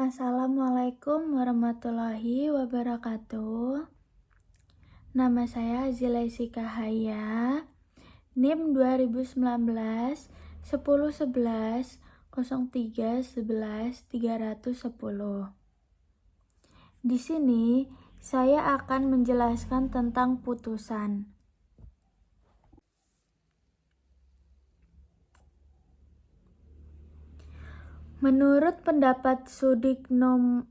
Assalamualaikum warahmatullahi wabarakatuh. Nama saya Zilaisi Kahaya, NIM 2019 10 11 03 11 310. Di sini saya akan menjelaskan tentang putusan. Menurut pendapat Sudikno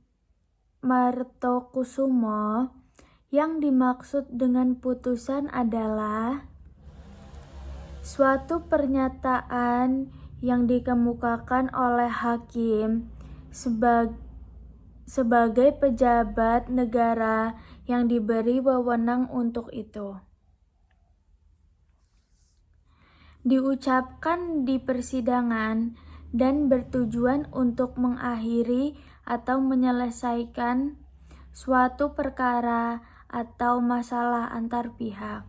Martokusumo, yang dimaksud dengan putusan adalah suatu pernyataan yang dikemukakan oleh hakim sebagai pejabat negara yang diberi wewenang untuk itu. Diucapkan di persidangan dan bertujuan untuk mengakhiri atau menyelesaikan suatu perkara atau masalah antar pihak.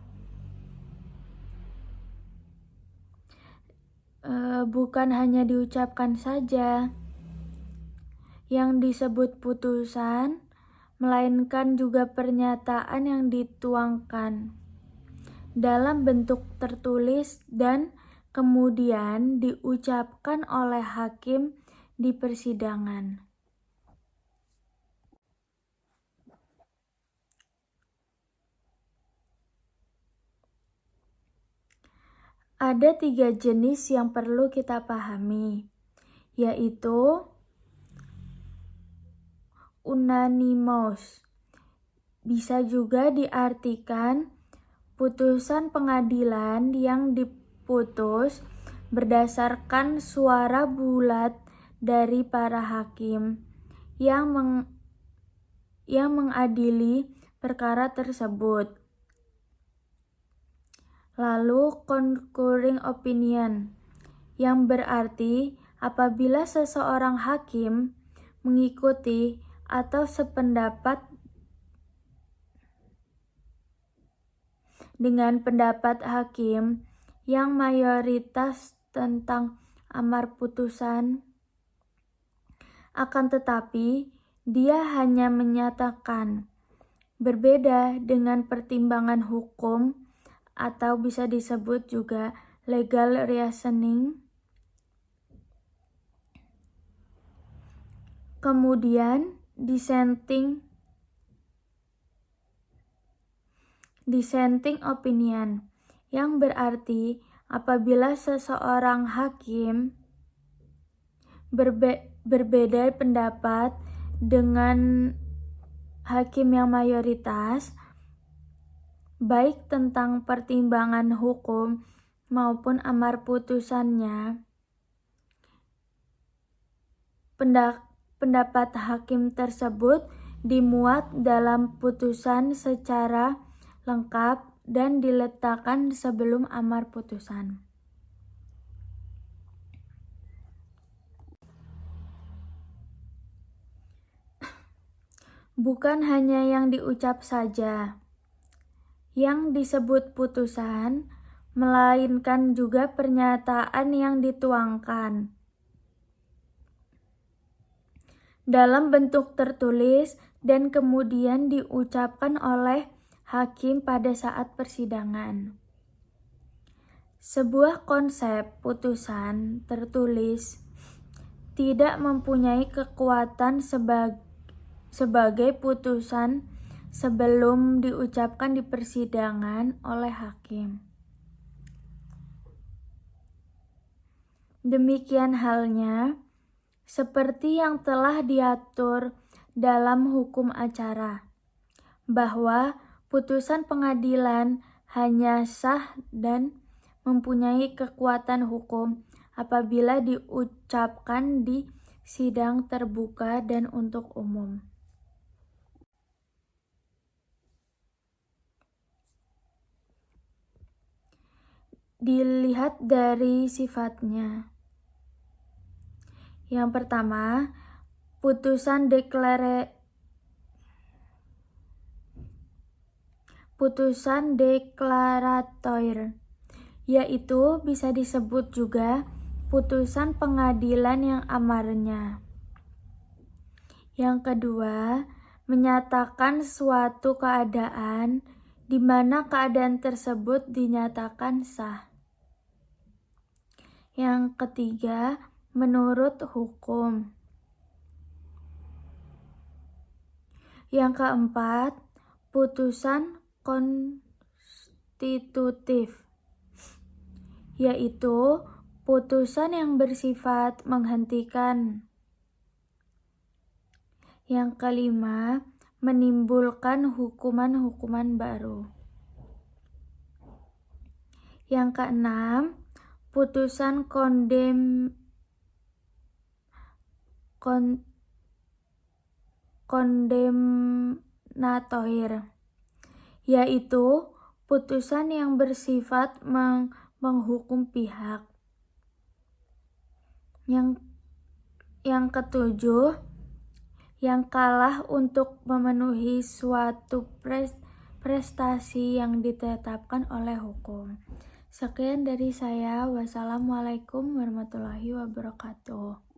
Bukan hanya diucapkan saja yang disebut putusan, melainkan juga pernyataan yang dituangkan dalam bentuk tertulis dan kemudian diucapkan oleh hakim di persidangan. Ada 3 jenis yang perlu kita pahami, yaitu unanimous. Bisa juga diartikan putusan pengadilan yang diputus berdasarkan suara bulat dari para hakim yang mengadili perkara tersebut. Lalu concurring opinion, yang berarti apabila seseorang hakim mengikuti atau sependapat dengan pendapat hakim yang mayoritas tentang amar putusan, akan tetapi dia hanya menyatakan berbeda dengan pertimbangan hukum atau bisa disebut juga legal reasoning. Kemudian dissenting opinion, yang berarti apabila seseorang hakim berbeda pendapat dengan hakim yang mayoritas, baik tentang pertimbangan hukum maupun amar putusannya, pendapat hakim tersebut dimuat dalam putusan secara lengkap dan diletakkan sebelum amar putusan. Bukan hanya yang diucap saja yang disebut putusan, melainkan juga pernyataan yang dituangkan dalam bentuk tertulis dan kemudian diucapkan oleh hakim pada saat persidangan. Sebuah konsep putusan tertulis tidak mempunyai kekuatan sebagai putusan sebelum diucapkan di persidangan oleh hakim. Demikian halnya seperti yang telah diatur dalam hukum acara, bahwa putusan pengadilan hanya sah dan mempunyai kekuatan hukum apabila diucapkan di sidang terbuka dan untuk umum. Dilihat dari sifatnya. Yang pertama, putusan deklaratoir, yaitu bisa disebut juga putusan pengadilan yang amarnya. Yang kedua, menyatakan suatu keadaan di mana keadaan tersebut dinyatakan sah. Yang ketiga, menurut hukum. Yang keempat, putusan konstitutif, yaitu putusan yang bersifat menghentikan. Yang kelima, menimbulkan hukuman-hukuman baru. Yang keenam, putusan kondemnatoir, yaitu putusan yang bersifat menghukum pihak. Yang ketujuh, yang kalah untuk memenuhi suatu prestasi yang ditetapkan oleh hukum. Sekian dari saya. Wassalamualaikum warahmatullahi wabarakatuh.